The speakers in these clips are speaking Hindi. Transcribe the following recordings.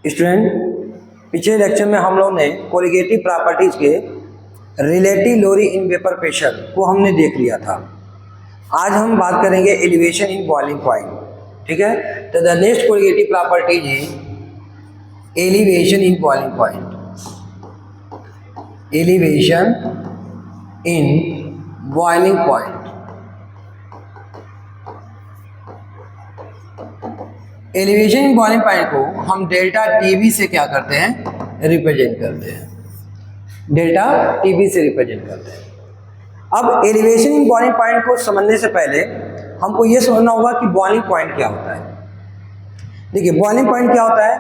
स्टूडेंट, पिछले लेक्चर में हम लोग ने कोलिगेटिव प्रॉपर्टीज के रिलेटिव लोरी इन वेपर प्रेशर को हमने देख लिया था। आज हम बात करेंगे एलिवेशन इन बॉइलिंग पॉइंट। ठीक है, तो the next colligative properties is elevation in boiling point. Elevation in boiling point. Elevation in boiling point को हम डेल्टा टीबी से क्या करते हैं, रिप्रेजेंट करते हैं। डेल्टा टीबी से रिप्रेजेंट करते हैं। अब एलिवेशन इन बॉइलिंग पॉइंट को समझने से पहले हमको ये समझना होगा कि बॉइलिंग पॉइंट क्या होता है। देखिए, बॉइलिंग पॉइंट क्या होता है,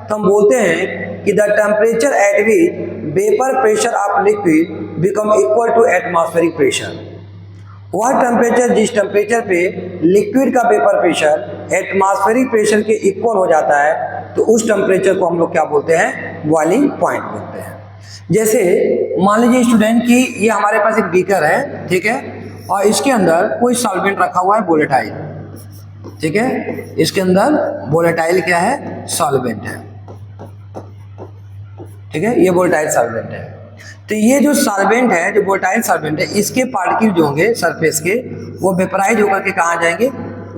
तो हम बोलते हैं कि the temperature at which vapour pressure of liquid become equal to atmospheric pressure. वह टेम्परेचर जिस टेम्परेचर पे लिक्विड का वेपर प्रेशर एटमॉस्फेरिक प्रेशर के इक्वल हो जाता है, तो उस टेम्परेचर को हम लोग क्या बोलते हैं, बॉइलिंग पॉइंट बोलते हैं। जैसे मान लीजिए स्टूडेंट कि ये हमारे पास एक बीकर है, ठीक है, और इसके अंदर कोई सॉल्वेंट रखा हुआ है, वोलेटाइल। ठीक है, इसके अंदर वोलेटाइल क्या है, सॉल्वेंट है। ठीक है, ये वोलेटाइल सॉल्वेंट है। तो ये जो सॉल्वेंट है, जो वोलेटाइल सॉल्वेंट है, इसके पार्टिकल जो होंगे सरफेस के, वो वेपराइज होकर के कहाँ जाएंगे,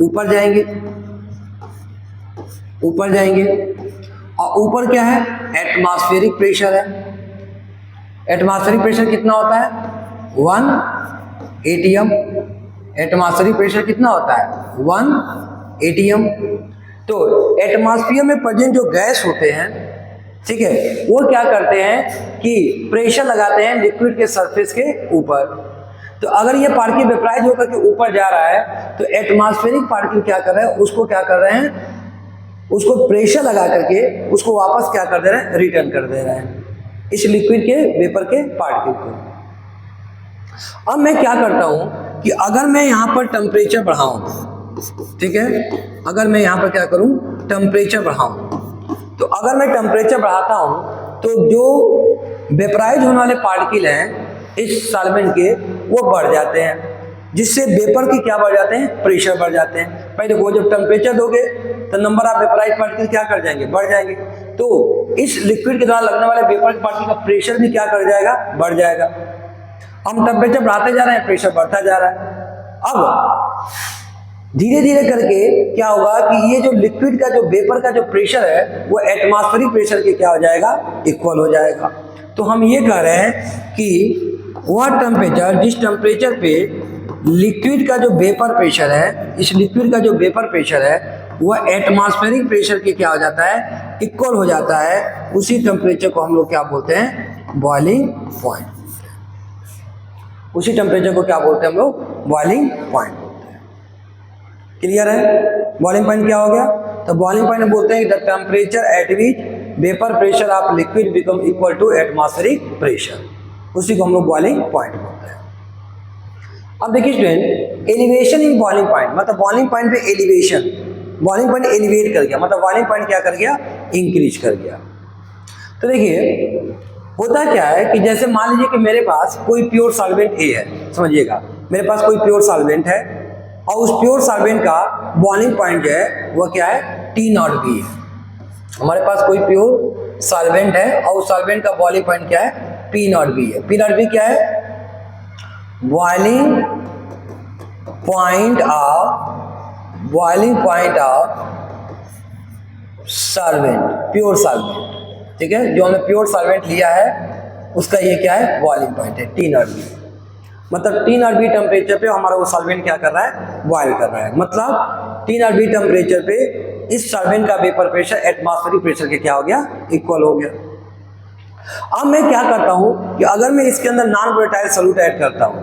ऊपर जाएंगे। ऊपर जाएंगे, और ऊपर क्या है, एटमॉस्फेरिक प्रेशर है। एटमॉस्फेरिक प्रेशर कितना होता है, 1 atm। एटमॉस्फेरिक प्रेशर कितना होता है, 1 atm। तो एटमॉस्फेयर में प्रेजेंट जो गैस होते हैं, ठीक है, वो क्या करते हैं कि प्रेशर लगाते हैं लिक्विड के सरफेस के ऊपर। तो अगर ये पार्टिकल वेपराइज होकर के ऊपर जा रहा है, तो एटमॉस्फेरिक पार्टिकल क्या कर रहे हैं, उसको क्या कर रहे हैं, उसको प्रेशर लगा करके उसको वापस क्या कर दे रहे हैं, रिटर्न कर दे रहे हैं इस लिक्विड के वेपर के पार्टिकल को। अब मैं क्या करता हूं कि अगर मैं यहाँ पर टेम्परेचर बढ़ाऊं, ठीक है, अगर मैं यहाँ पर क्या करूं, टेम्परेचर बढ़ाऊं, तो अगर मैं टेम्परेचर बढ़ाता हूं तो जो वेपराइज होने वाले पार्टिकल हैं इस सॉल्वेंट के, वो बढ़ जाते हैं, जिससे वेपर की क्या बढ़ जाते हैं, प्रेशर बढ़ जाते हैं। पहले वो जब टेम्परेचर दोगे तो नंबर ऑफ वेपराइज पार्टिकल क्या कर जाएंगे, बढ़ जाएंगे। तो इस लिक्विड के द्वारा लगने वाले वेपर पार्टिकल का प्रेशर भी क्या कर जाएगा, बढ़ जाएगा। हम टेम्परेचर बढ़ाते जा रहे हैं, प्रेशर बढ़ता जा रहा है। अब धीरे धीरे करके क्या होगा कि ये जो लिक्विड का जो वेपर का जो प्रेशर है, वो एटमॉस्फेरिक प्रेशर के क्या हो जाएगा, इक्वल हो जाएगा। तो हम ये कह रहे हैं कि वह टेम्परेचर जिस टेम्परेचर पे लिक्विड का जो वेपर प्रेशर है, इस लिक्विड का जो वेपर प्रेशर है, वह एटमॉस्फेरिक प्रेशर के क्या हो जाता है, इक्वल हो जाता है, उसी टेम्परेचर को हम लोग क्या बोलते हैं, बॉइलिंग पॉइंट। उसी टेम्परेचर को क्या बोलते हैं हम लोग, बॉइलिंग पॉइंट बोलते हैं। क्लियर है, बॉइलिंग पॉइंट क्या हो गया, तो बॉइलिंग पॉइंट बोलते हैं the temperature at which vapour pressure of liquid become equal to atmospheric pressure, उसी को हम लोग बॉइलिंग पॉइंट बोलते हैं। अब देखिए student, elevation in boiling point, मतलब बॉइलिंग पॉइंट पे एलिवेशन, बॉइलिंग पॉइंट एलिवेट कर गया, मतलब बॉइलिंग पॉइंट क्या कर गया, इंक्रीज कर गया। तो देखिए होता क्या है कि जैसे मान लीजिए कि मेरे पास कोई प्योर सॉल्वेंट ए है, समझिएगा, मेरे पास कोई प्योर सॉल्वेंट है, और उस प्योर सॉल्वेंट का बॉइलिंग पॉइंट जो है वो क्या है, T0B है। हमारे पास कोई प्योर सॉल्वेंट है और उस सॉल्वेंट का बॉइलिंग पॉइंट क्या है, P0B है। P0B क्या है, boiling point of solvent, pure solvent. ठीक है, जो हमने प्योर सॉल्वेंट लिया है उसका ये क्या है, बॉइलिंग पॉइंट है, T0B। मतलब T0B टेम्परेचर पे हमारा वो सॉल्वेंट क्या कर रहा है, बॉयल कर रहा है। मतलब T0B टेम्परेचर पे इस सॉल्वेंट का वेपर प्रेशर एटमॉस्फेरिक प्रेशर के क्या हो गया, इक्वल हो गया। अब मैं क्या करता हूँ कि अगर मैं इसके अंदर नॉन वोलेटाइल सॉल्यूट ऐड करता हूँ,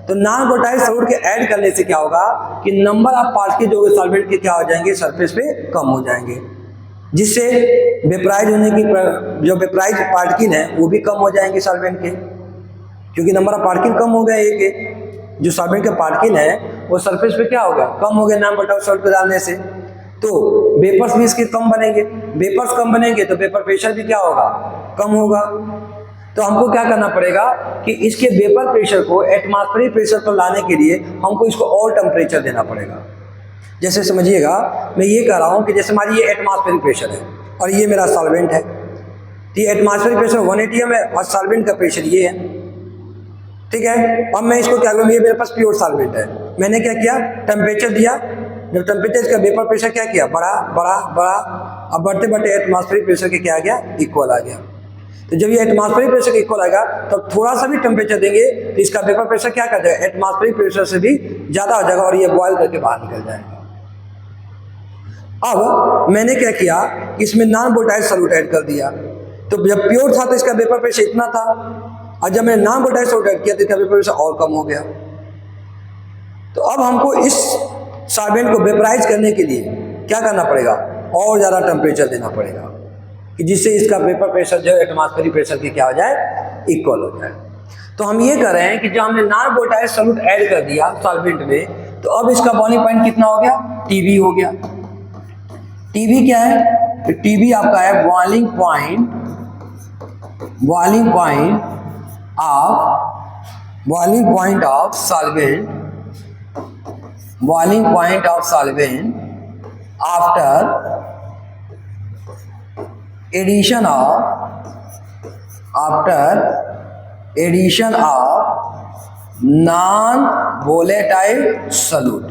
तो नॉन वोलेटाइल सॉल्यूट के ऐड करने से क्या होगा कि नंबर ऑफ पार्टिकल जो सॉल्वेंट के क्या हो जाएंगे, सरफेस पे कम हो जाएंगे, जिससे वेपराइज होने की जो वेपराइज पार्टिकल है वो भी कम हो जाएंगे सॉल्वेंट के, क्योंकि नंबर ऑफ पार्टिकल कम हो गए। एक जो सॉल्वेंट के पार्टिकल है वो सरफेस पे क्या हो गया, कम हो गए नॉन वोलेटाइल सॉल्ट को डालने से। तो वेपर्स भी इसके कम बनेंगे, वेपर्स कम बनेंगे तो वेपर प्रेशर भी क्या होगा, कम होगा। तो हमको क्या करना पड़ेगा कि इसके वेपर प्रेशर को एटमॉस्फेरिक प्रेशर पर लाने के लिए हमको इसको और टेम्परेचर देना पड़ेगा। जैसे समझिएगा, मैं ये कह रहा हूँ कि जैसे हमारी ये एटमॉस्फेरिक प्रेशर है, और ये मेरा सॉल्वेंट है। ये एटमॉस्फेरिक प्रेशर 1 atm है और सॉल्वेंट का प्रेशर ये है, ठीक है। अब मैं इसको क्या करूँ, ये मेरे पास प्योर सॉल्वेंट है, मैंने क्या किया, टेम्परेचर दिया, जब टेम्परेचर इसका वेपर प्रेशर क्या किया, बढ़ा बढ़ा बढ़ा, अब बढ़ते बढ़ते एटमॉस्फेरिक प्रेशर के क्या आ गया, इक्वल आ गया। तो जब ये एटमॉस्फेरिक प्रेशर के इक्वल आएगा तब थोड़ा सा भी टेम्परेचर देंगे तो इसका वेपर प्रेशर क्या कर जाएगा, एटमॉस्फेरिक प्रेशर से भी ज़्यादा हो जाएगा और ये बॉयल करके बाहर निकल जाएगा। अब मैंने क्या किया, इसमें नॉन वोलेटाइल सॉल्यूट ऐड कर दिया। तो जब प्योर था तो इसका वेपर प्रेशर इतना था, और जब मैंने नॉन वोलेटाइल सॉल्यूट ऐड किया तो इसका वेपर प्रेशर और कम हो गया। तो अब हमको इस सॉल्वेंट को वेपराइज करने के लिए क्या करना पड़ेगा, और ज़्यादा टेम्परेचर देना पड़ेगा कि जिससे इसका वेपर प्रेशर जो है एटमॉस्फेरिक प्रेशर के क्या हो जाए, इक्वल हो जाए। तो हम ये कर रहे हैं कि जब हमने नॉन वोलेटाइल सॉल्यूट ऐड कर दिया सॉल्वेंट में, तो अब इसका बॉइलिंग पॉइंट कितना हो गया, TB हो गया। TB क्या है, तो TB आपका है boiling point of solvent, boiling point of solvent after addition of non volatile solute,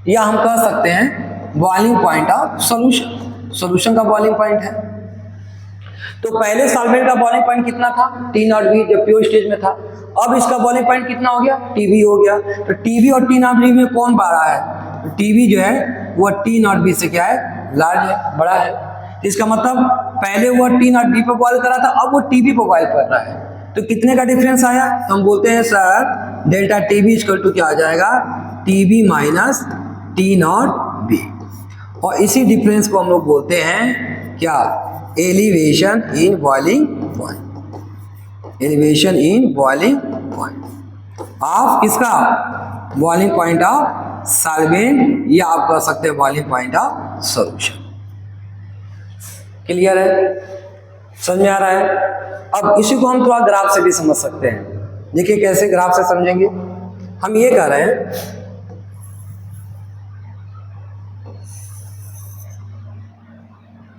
या हम कह सकते हैं बॉइलिंग पॉइंट ऑफ सॉल्यूशन का बॉइलिंग पॉइंट है। तो पहले सॉल्वेंट का बॉइलिंग पॉइंट कितना था, T0B, जब प्योर स्टेज में था। अब इसका बॉइलिंग पॉइंट कितना हो गया, TB हो गया। तो TB और T0B में कौन बड़ा है, तो TB जो है वो T0B से क्या है, लार्ज है, बड़ा है। तो इसका मतलब पहले वो T0B पे बॉयल करा था, अब वो TB पे बॉयल कर रहा है। तो कितने का डिफरेंस आया, तो हम बोलते हैं sir delta TB equal to क्या आ जाएगा, TB माइनस T0B। और इसी डिफरेंस को हम लोग बोलते हैं क्या, elevation in boiling point, elevation in boiling point of किसका, बॉइलिंग पॉइंट ऑफ सॉल्वेंट, या आप कह सकते हैं boiling point of solution. Clear है, समझ में आ रहा है। अब इसी को हम थोड़ा ग्राफ से भी समझ सकते हैं। देखिए कैसे ग्राफ से समझेंगे, हम ये कह रहे हैं,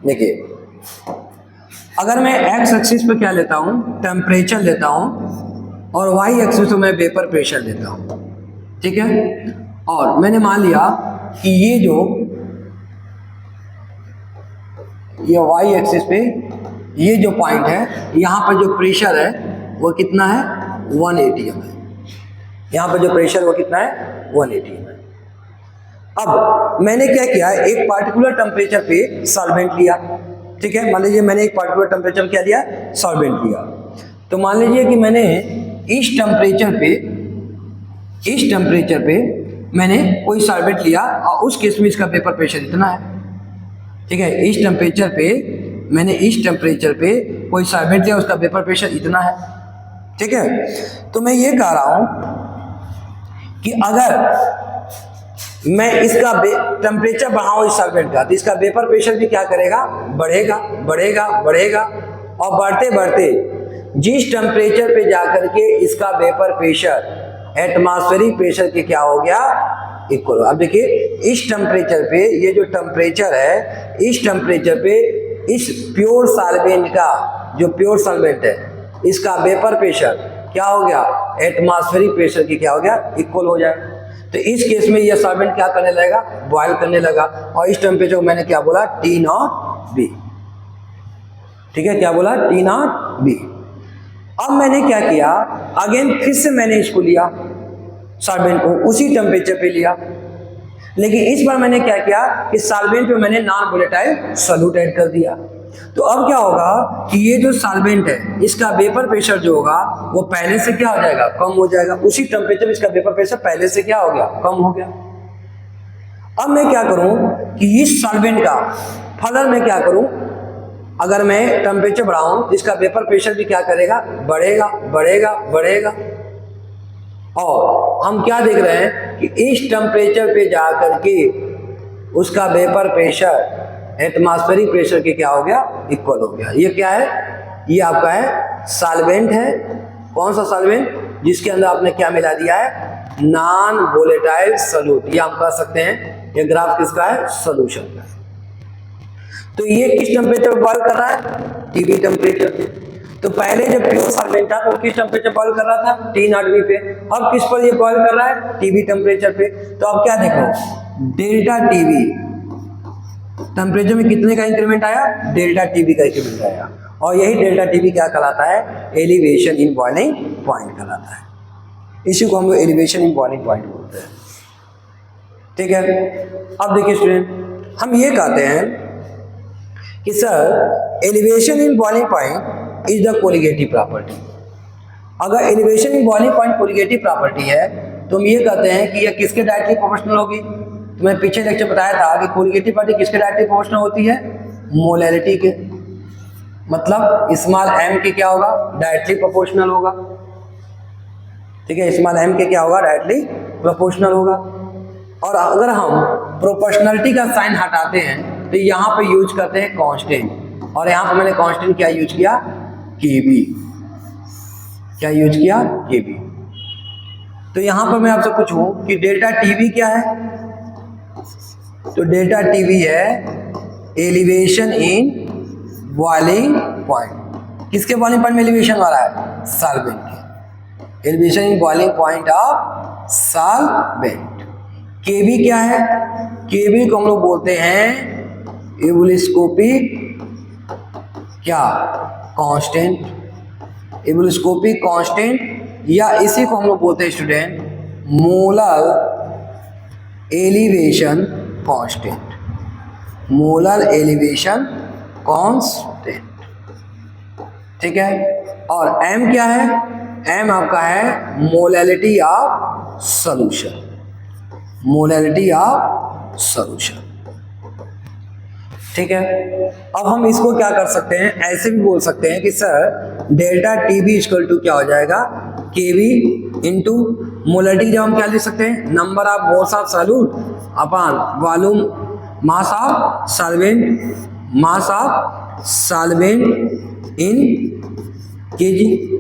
देखिए अगर मैं एक्स एक्सिस पे क्या लेता हूं, टेम्परेचर लेता हूं, और वाई एक्सिस पे मैं वेपर प्रेशर लेता हूं, ठीक है। और मैंने मान लिया कि ये वाई एक्सिस पे ये जो पॉइंट है, यहाँ पर जो प्रेशर है वो कितना है, 1 atm है। यहाँ पर जो प्रेशर वो कितना है, 1 atm है। अब मैंने क्या किया, एक पार्टिकुलर टेम्परेचर पे सॉल्वेंट लिया, ठीक है। मान लीजिए मैंने एक पार्टिकुलर टेम्परेचर क्या लिया, सॉल्वेंट लिया। तो मान लीजिए कि मैंने इस टेम्परेचर पे मैंने कोई सॉल्वेंट लिया, और उस केस में इसका वेपर प्रेशर इतना है, ठीक है। इस टेम्परेचर पे कोई सॉल्वेंट लिया, उसका वेपर प्रेशर इतना है, ठीक है। तो मैं ये कह रहा हूं कि अगर मैं इसका टेम्परेचर बढ़ाऊं इस सॉल्वेंट का, तो इसका वेपर प्रेशर भी क्या करेगा, बढ़ेगा बढ़ेगा बढ़ेगा, और बढ़ते बढ़ते जिस टेम्परेचर पे जाकर के इसका वेपर प्रेशर एटमॉस्फेरिक प्रेशर के क्या हो गया, इक्वल। अब देखिए इस टेम्परेचर पे, ये जो टेम्परेचर है, इस टेम्परेचर पे इस प्योर सॉल्वेंट का, जो प्योर सॉल्वेंट है, इसका वेपर प्रेशर क्या हो गया, एटमॉस्फेरिक प्रेशर के क्या हो गया, इक्वल हो जाए। तो इस केस में ये सॉल्वेंट क्या करने लगेगा, बॉयल करने लगा, और इस टेम्परेचर को मैंने क्या बोला, T0B, ठीक है। क्या बोला, T0B। अब मैंने क्या किया, अगेन फिर से मैंने इसको लिया, सॉल्वेंट को उसी टेम्परेचर पे लिया, लेकिन इस बार मैंने क्या किया कि सॉल्वेंट पे मैंने नॉन वोलेटाइल सॉल्यूट ऐड कर दिया। तो अब क्या होगा कि ये जो सॉल्वेंट है, इसका वेपर प्रेशर जो होगा वो पहले से क्या हो जाएगा, कम हो जाएगा। उसी टेम्परेचर में इसका वेपर प्रेशर पहले से क्या हो गया, कम हो गया। अब मैं क्या करूं कि इस सॉल्वेंट का फर्दर मैं क्या करूं, अगर मैं टेम्परेचर बढ़ाऊं तो इसका वेपर प्रेशर भी क्या करेगा, बढ़ेगा बढ़ेगा बढ़ेगा। और हम क्या देख रहे हैं कि इस टेम्परेचर पे जा करके उसका वेपर प्रेशर एटमॉस्फेरिक प्रेशर के क्या हो गया, इक्वल हो गया। ये क्या है, ये आपका है सॉल्वेंट है। कौन सा सॉल्वेंट, जिसके अंदर आपने क्या मिला दिया है, नॉन वोलेटाइल सॉल्यूट। ये हम कह सकते हैं ये ग्राफ किसका है, सॉल्यूशन का है। तो ये किस टेम्परेचर पर बॉयल कर रहा है? टीबी टेम्परेचर पे। तो पहले जब प्योर सॉल्वेंट था तो किस टेम्परेचर बॉयल कर रहा था? T0V पे। अब किस पर ये बॉयल कर रहा है? टीबी टेम्परेचर पे। तो अब क्या देखो, डेल्टा टीबी टेम्परेचर में कितने का इंक्रीमेंट आया? डेल्टा टीबी का इंक्रीमेंट आया। और यही डेल्टा टीबी क्या कहलाता है? एलिवेशन इन बॉइलिंग पॉइंट कहलाता है। इसी को हम लोग एलिवेशन इन बॉइलिंग पॉइंट बोलते हैं। ठीक है, अब देखिए स्टूडेंट, हम ये कहते हैं कि sir elevation in boiling point is the colligative property. अगर elevation in boiling point colligative property है तो हम ये कहते हैं कि यह किसके डायरेक्टली प्रोपोर्शनल होगी? तो मैं पीछे लेक्चर बताया था कि कोलिगेटिव प्रॉपर्टी किसके डायरेक्टली प्रोपोर्शनल होती है? मोलैलिटी के। मतलब स्मॉल m के क्या होगा? डायरेक्टली प्रोपोर्शनल होगा। ठीक है, स्मॉल m के क्या होगा? डायरेक्टली प्रोपोर्शनल होगा। और अगर हम प्रोपोर्शनलिटी का साइन हटाते हैं तो यहाँ पे यूज करते हैं कांस्टेंट, और यहाँ पे मैंने कांस्टेंट क्या यूज किया? केबी। क्या यूज किया? केबी। तो यहाँ पर मैं आपसे पूछूं कि डेल्टा टीवी क्या है? तो डेल्टा टीवी है एलिवेशन इन बॉइलिंग पॉइंट। किसके बॉइलिंग पॉइंट में एलिवेशन हो रहा है? सॉल्वेंट के। Elevation in boiling point of solvent. KB क्या है? केबी को हम लोग बोलते हैं एबुलिस्कोपिक क्या? कांस्टेंट। एबुलिस्कोपिक कांस्टेंट, या इसी को हम लोग बोलते हैं student molar elevation constant. Molar elevation constant. ठीक है, और m क्या है? m आपका है molality of solution. Molality of solution. ठीक है, अब हम इसको क्या कर सकते हैं? ऐसे भी बोल सकते हैं कि sir delta TB equal to क्या हो जाएगा? KB into molality. जब हम क्या लिख सकते हैं? Number of moles of solute upon volume mass of solvent, mass of solvent in kg.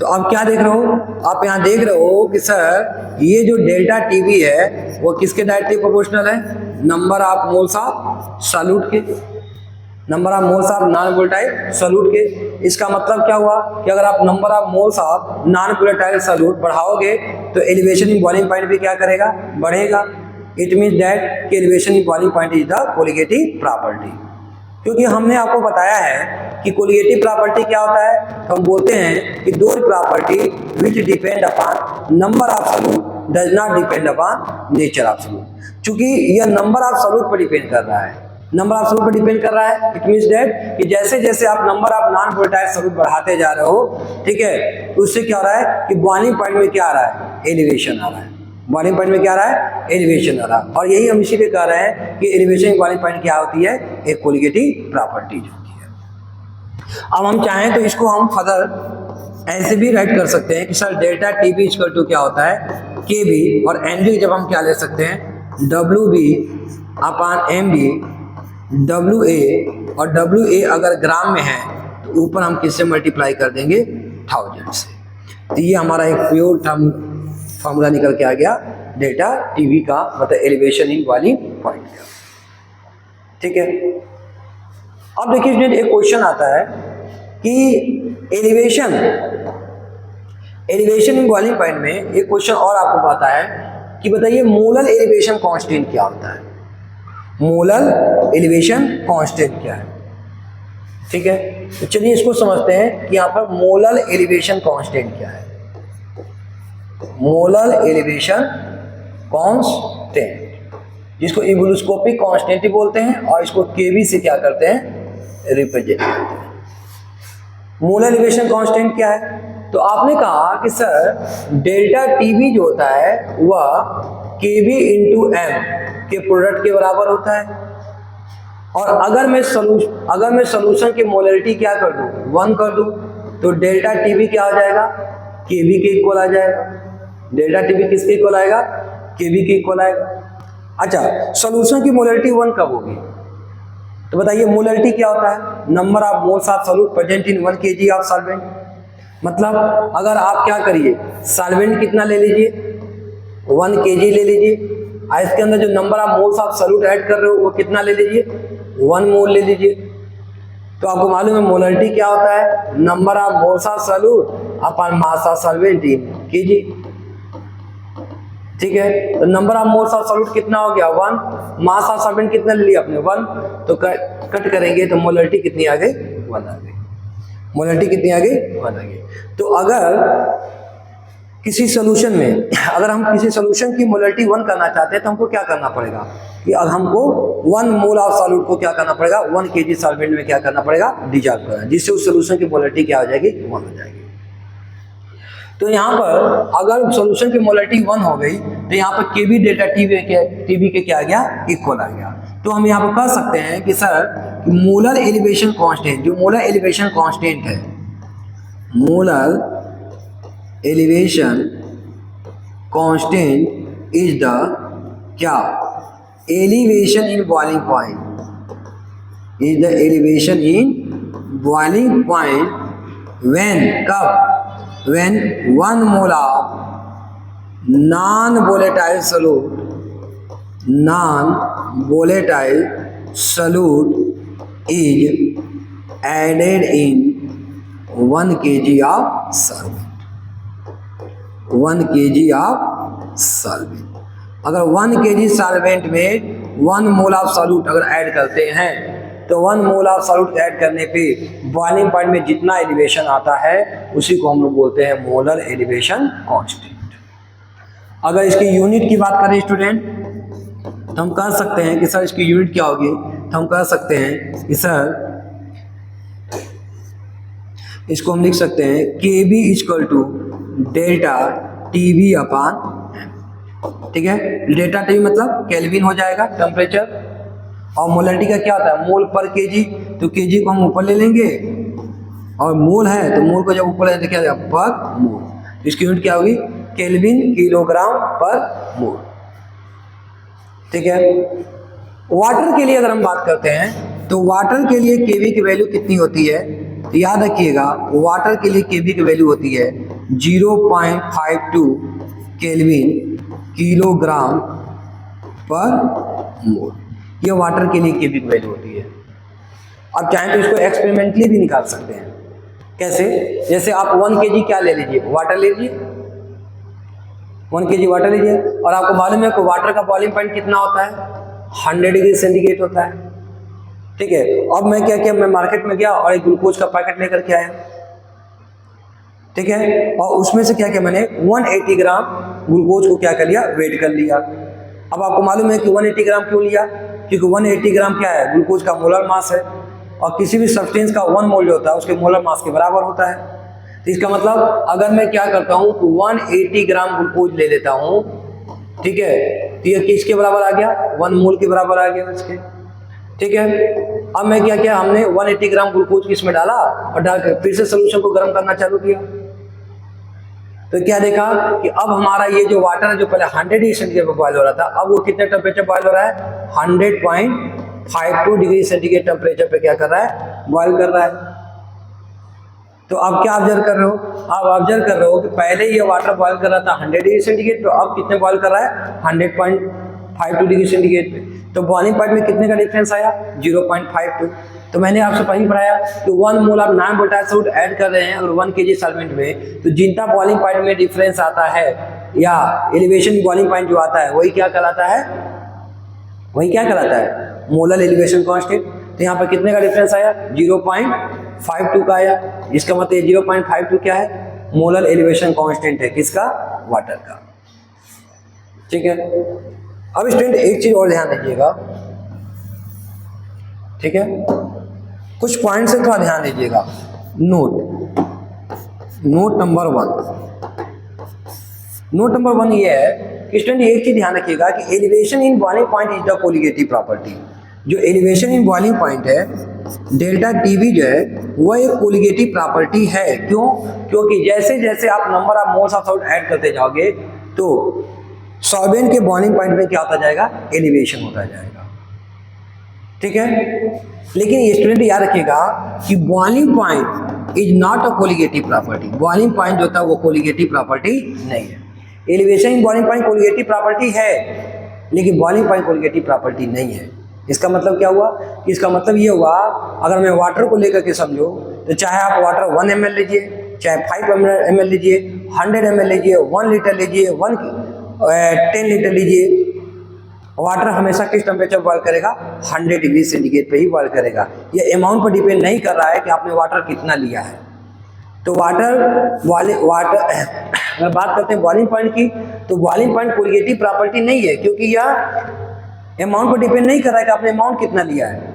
तो आप क्या देख रहे हो? आप यहाँ देख रहे हो कि सर ये जो डेल्टा टीबी है वो किसके डायरेक्टली प्रोपोर्शनल है? Number of moles of solute के, number of moles of non volatile solute के। इसका मतलब क्या हुआ कि अगर आप number of moles of non volatile solute बढ़ाओगे तो एलिवेशन इन बॉइलिंग पॉइंट भी क्या करेगा? बढ़ेगा। इट मीन्स दैट कि elevation in boiling point is the colligative property. क्योंकि हमने आपको बताया है कि कोलिगेटिव प्रॉपर्टी क्या होता है, तो हम बोलते हैं कि दो property which depend upon number of solute does not depend upon nature of solute. चूंकि यह नंबर ऑफ सॉल्यूट पर डिपेंड कर रहा है, नंबर ऑफ सॉल्यूट पर डिपेंड कर रहा है, इट मींस दैट कि जैसे जैसे आप number of non volatile solute बढ़ाते जा रहे हो, ठीक है, तो उससे क्या हो रहा है कि बॉइलिंग पॉइंट में क्या आ रहा है? एलिवेशन आ रहा है। बॉइलिंग पॉइंट में क्या आ रहा है? एलिवेशन आ रहा है। और यही हम इसीलिए कह रहे हैं कि एलिवेशन बॉइलिंग पॉइंट क्या होती है? एक कोलिगेटिव प्रॉपर्टी होती है। अब हम चाहें तो इसको हम फर्दर ऐसे भी राइट कर सकते हैं कि sir delta TB equal to क्या होता है? केबी, और एनबी जब हम क्या ले सकते हैं? W B upon M B, W A, और डब्ल्यू ए अगर ग्राम में है तो ऊपर हम किससे मल्टीप्लाई कर देंगे? 1000 से। तो ये हमारा एक प्योर टर्म फॉर्मूला निकल के आ गया डेल्टा टीवी का, मतलब एलिवेशन इन बॉइलिंग पॉइंट का। ठीक है, अब देखिए स्टूडेंट एक क्वेश्चन आता है कि एलिवेशन इन बॉइलिंग पॉइंट में एक क्वेश्चन और आपको पता है कि बताइए मोलर एलिवेशन कांस्टेंट क्या होता है? मोलर एलिवेशन कांस्टेंट क्या है? ठीक है, तो चलिए इसको समझते हैं कि यहाँ पर मोलर एलिवेशन कांस्टेंट क्या है। मोलर एलिवेशन कांस्टेंट, जिसको एबुलिस्कोपिक कांस्टेंट भी बोलते हैं, और इसको केबी से क्या करते हैं? रिप्रेजेंट करते हैं। मोलर एलिवेशन कांस्टेंट क्या है? तो आपने कहा कि सर डेल्टा टीबी जो होता है वह केबी इंटू एम के प्रोडक्ट के बराबर होता है। और अगर मैं सॉल्यूशन की मोलरिटी क्या कर दूं? 1 कर दूं, तो डेल्टा टीबी क्या हो जाएगा? केबी के इक्वल आ जाएगा। डेल्टा टीबी किसके इक्वल आएगा? केबी के इक्वल आएगा। अच्छा, सॉल्यूशन की मोलरिटी 1 कब होगी? तो बताइए मोलरिटी क्या होता है? Number of moles of solute present in 1 kg of solvent. मतलब अगर आप क्या करिए, सॉल्वेंट कितना ले लीजिए? 1 kg ले लीजिए, और इसके अंदर जो number of moles of solute add कर रहे हो वो कितना ले लीजिए? 1 मोल ले लीजिए। तो आपको मालूम है मोलरिटी क्या होता है, number of moles of solute upon mass of solvent in KG. ठीक है, तो number of moles of solute कितना हो गया 1, मास ऑफ सॉल्वेंट कितना ले लिया आपने 1, तो कट करेंगे तो मोलरिटी कितनी आ गई 1 आ गई। मोलरिटी कितनी आ गई 1 आ गई। तो अगर किसी सोल्यूशन में अगर हम किसी सोल्यूशन की मोलरिटी 1 करना चाहते हैं तो हमको क्या करना पड़ेगा कि अब हमको 1 मोल ऑफ सॉल्यूट को क्या करना पड़ेगा 1 केजी सॉल्वेंट में क्या करना पड़ेगा डिसॉल्व करना, जिससे उस सोल्यूशन की मोलरिटी क्या हो जाएगी 1 हो जाएगी। तो यहाँ पर अगर सॉल्यूशन की मोलरिटी 1 हो गई तो यहाँ पर केबी डेल्टा टीबी के क्या आ गया इक्वल आ गया। तो हम यहाँ पर कह सकते हैं कि सर मोलर एलिवेशन कांस्टेंट, जो मोलर एलिवेशन कांस्टेंट है, molar elevation constant is the क्या elevation in boiling point, is the elevation in boiling point when कब when 1 mole of non-volatile solute is added in 1 kg of solvent, 1 kg of solvent। अगर 1 kg सॉल्वेंट में 1 मोल ऑफ सॉल्यूट अगर ऐड करते हैं तो 1 मोल ऑफ सॉल्यूट ऐड करने पे बॉइलिंग पॉइंट में जितना एलिवेशन आता है उसी को हम लोग बोलते हैं मोलर एलिवेशन कांस्टेंट। अगर इसकी यूनिट की बात करें स्टूडेंट तो हम कह सकते हैं कि सर इसकी यूनिट क्या होगी, तो हम कह सकते हैं कि सर इसको हम लिख सकते हैं KB equal to delta TB upon m। ठीक है, डेल्टा टीवी मतलब केल्विन हो जाएगा टेम्परेचर, और मोलरिटी का क्या होता है मोल पर केजी, तो केजी को हम ऊपर ले लेंगे और मोल है तो मोल को जब ऊपर ले तो क्या पर मोल, इसकी यूनिट क्या होगी केल्विन किलोग्राम पर मोल। ठीक है, वाटर के लिए अगर हम बात करते हैं तो वाटर के लिए केवी की वैल्यू कितनी होती है, तो याद रखिएगा वाटर के लिए केवी की वैल्यू होती है 0.52 केल्विन किलोग्राम पर मोल। ये वाटर के लिए केवी की वैल्यू होती है। आप चाहें तो इसको एक्सपेरिमेंटली भी निकाल सकते हैं। कैसे, जैसे आप 1 केजी क्या ले लीजिए वाटर ले लीजिए, 1 केजी वाटर लीजिए और आपको मालूम है कि वाटर का बॉइलिंग पॉइंट कितना होता है 100 डिग्री सेंटीग्रेड होता है। ठीक है, अब मैं क्या किया, मैं मार्केट में गया और एक ग्लूकोज का पैकेट लेकर के आया। ठीक है, और उसमें से क्या किया मैंने 180 ग्राम ग्लूकोज को क्या कर लिया वेट कर लिया। अब आपको मालूम है कि 180 ग्राम क्यों लिया, क्योंकि 180 ग्राम क्या है ग्लूकोज का मोलर मास है और किसी भी सब्सटेंस का 1 मोल जो होता है उसके मोलर मास के बराबर होता है। तो इसका मतलब अगर मैं क्या करता हूँ तो 180 ग्राम ग्लूकोज ले लेता हूँ, ठीक है, तो ये किसके बराबर आ गया 1 मोल के बराबर आ गया इसके। ठीक है, अब मैं क्या किया, हमने 180 ग्राम ग्लूकोज इसमें डाला और डालकर फिर से सोल्यूशन को गर्म करना चालू किया। तो क्या देखा कि अब हमारा ये जो वाटर है जो पहले 100 डिग्री सेंटीग्रेड पर बॉयल हो रहा था, अब वो कितने टेम्परेचर बॉयल हो रहा है 100.52 डिग्री सेंटीग्रेड टेम्परेचर पे क्या कर रहा है बॉयल कर रहा है। तो अब क्या ऑब्जर्व कर रहे हो, आप ऑब्जर्व कर रहे हो कि पहले ये वाटर बॉयल कर रहा था 100 डिग्री सेंटीग्रेड पे, अब कितने बॉयल कर रहा है 100.52 डिग्री सेंटीग्रेड पे। तो बॉइलिंग पॉइंट में कितने का डिफरेंस आया 0.52। तो मैंने आपसे पहले पढ़ाया कि 1 मोल आप नॉन वोलेटाइल सॉल्यूट ऐड कर रहे हैं अगर 1 केजी सॉल्वेंट में, तो जितना बॉइलिंग पॉइंट में डिफरेंस आता है या एलिवेशन बॉइलिंग पॉइंट जो आता है वही क्या कहलाता है, वही क्या कहलाता है मोलर एलिवेशन कांस्टेंट। तो यहाँ पर कितने का डिफरेंस आया 0.52 का आया, इसका मतलब 0.52 क्या है मोलर एलिवेशन कांस्टेंट है किसका वाटर का। ठीक है, अब स्टूडेंट एक चीज और ध्यान रखिएगा, ठीक है, कुछ पॉइंट से थोड़ा ध्यान दीजिएगा। नोट नंबर 1 ये है कि स्टूडेंट एक चीज ध्यान रखिएगा कि elevation in boiling point is the colligative property. जो एलिवेशन इन बॉइलिंग पॉइंट है डेल्टा टीवी जो है वह एक कोलिगेटिव प्रॉपर्टी है। क्यों, क्योंकि जैसे जैसे आप number of moles of solvent add करते जाओगे तो सॉल्वेंट के बॉइलिंग पॉइंट में क्या होता जाएगा एलिवेशन होता जाएगा। ठीक है, लेकिन ये स्टूडेंट याद रखिएगा कि boiling point is not a colligative property. Boiling point जो होता है वो कोलिगेटिव प्रॉपर्टी नहीं है। Elevation in boiling point colligative property है लेकिन बॉइलिंग पॉइंट कोलिगेटिव प्रॉपर्टी नहीं है। इसका मतलब क्या हुआ कि इसका मतलब ये हुआ, अगर मैं वाटर को लेकर के समझो तो चाहे आप वाटर 1 ml लीजिए, चाहे 5 ml लीजिए, 100 ml लीजिए, 1 लीटर लीजिए, 10 लीटर लीजिए, वाटर हमेशा किस टेम्परेचर बॉयल करेगा? 100 डिग्री सेंटीग्रेड पे ही बॉयल करेगा। ये अमाउंट पर डिपेंड नहीं कर रहा है कि आपने वाटर कितना लिया है। तो वाटर अगर बात करते हैं बॉइलिंग पॉइंट की, तो बॉइलिंग पॉइंट कोलिगेटिव प्रॉपर्टी नहीं है, क्योंकि यह अमाउंट पर डिपेंड नहीं कर रहा है कि आपने अमाउंट कितना लिया है।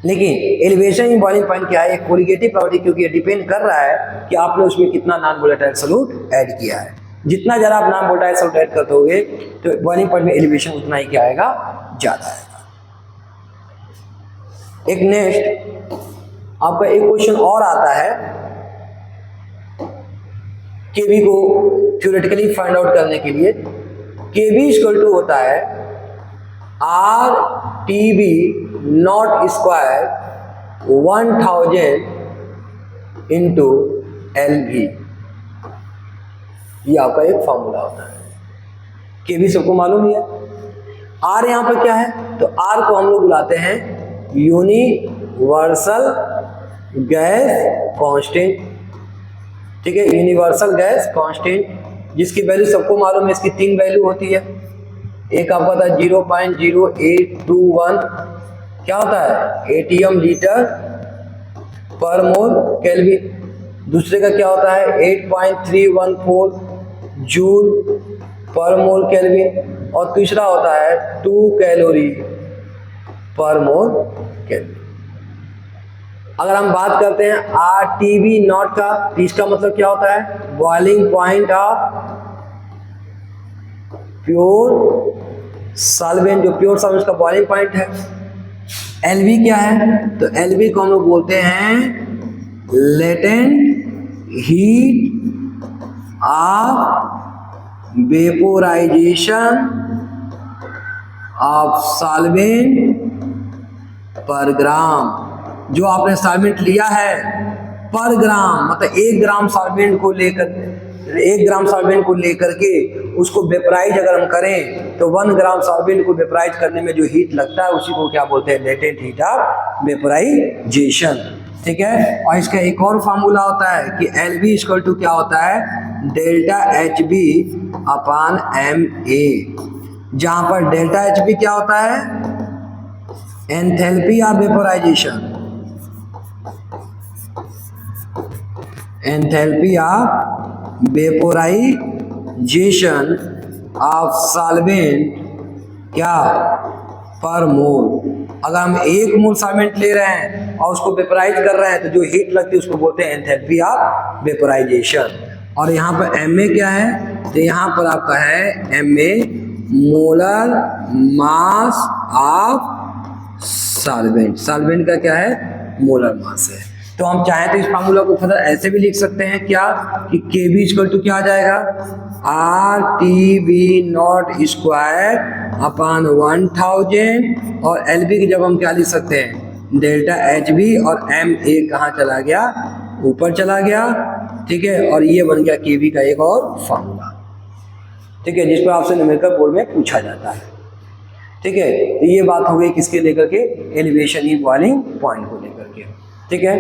लेकिन एलिवेशन इन बॉइलिंग पॉइंट क्या है? एक कोलिगेटिव प्रॉपर्टी, क्योंकि ये डिपेंड कर रहा है कि आपने उसमें कितना नॉन वोलेटाइल सॉल्यूट ऐड किया है। जितना ज़्यादा आप नॉन वोलेटाइल सॉल्यूट ऐड करते होगे तो बॉइलिंग पॉइंट में एलिवेशन उतना ही क्या आएगा? ज़्यादा आएगा। एक नेक्स्ट आपका एक क्वेश्चन और आता है, केबी को थ्योरेटिकली फाइंड आउट करने के लिए। केबी इक्वल टू होता है R T B naught square 1000 into L V. ये आपका एक फॉर्मूला होता है। केबी सबको मालूम ही है। आर यहाँ पर क्या है? तो आर को हम लोग बुलाते हैं यूनिवर्सल गैस कांस्टेंट। ठीक है, यूनिवर्सल गैस कांस्टेंट, जिसकी वैल्यू सबको मालूम है। इसकी 3 वैल्यू होती है। एक आपका था 0.0821, क्या होता है? एटीएम लीटर पर मोल केल्विन। दूसरे का क्या होता है? 8.314 जूल पर मोल केल्विन। और तीसरा होता है 2 कैलोरी पर मोल केल्विन। अगर हम बात करते हैं आरटीबी नॉट का, तो इसका मतलब क्या होता है? Boiling point of pure solvent, जो प्योर सॉल्वेंट का बॉइलिंग पॉइंट है। एलवी क्या है? तो एलवी को हम लोग बोलते हैं latent heat of vaporisation of solvent पर ग्राम। जो आपने सॉल्वेंट लिया है पर ग्राम, मतलब 1 ग्राम सॉल्वेंट को लेकर के उसको वेपराइज अगर हम करें तो 1 ग्राम सॉल्वेंट को वेपराइज करने में जो हीट लगता है उसी को क्या बोलते हैं? Latent heat of vaporisation. ठीक है। और इसका एक और फार्मूला होता है कि एल बी इक्वल टू क्या होता है? Delta H B upon M A, जहां पर डेल्टा एच बी क्या होता है? Enthalpy of vaporisation, enthalpy of vaporisation of solvent क्या? पर मोल। अगर हम 1 मोल सॉल्वेंट ले रहे हैं और उसको वेपोराइज कर रहे हैं तो जो हीट लगती है उसको बोलते हैं एंथैल्पी ऑफ वेपोराइजेशन। और यहाँ पर एम ए क्या है? तो यहाँ पर आपका है M A molar mass of solvent. Solvent का क्या है? मोलर मास है। तो हम चाहें तो इस फार्मूला को फर्दर ऐसे भी लिख सकते हैं क्या कि Kb इक्वल टू क्या आ जाएगा? R T B naught square upon 1000, और एल बी की जब हम क्या लिख सकते हैं? डेल्टा एच बी, और एम ए कहाँ चला गया? ऊपर चला गया। ठीक है, और ये बन गया Kb का एक और फार्मूला। ठीक है, जिस पर आपसे न्यूमेरिकल बोर्ड में पूछा जाता है। ठीक है, तो ये बात हो गई किसके लेकर के? एलिवेशन इन बॉइलिंग पॉइंट को लेकर के। ठीक है,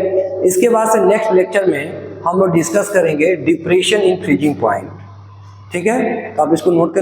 इसके बाद से नेक्स्ट लेक्चर में हम लोग डिस्कस करेंगे डिप्रेशन इन फ्रीजिंग पॉइंट। ठीक है, तो आप इसको नोट कर लीजिए।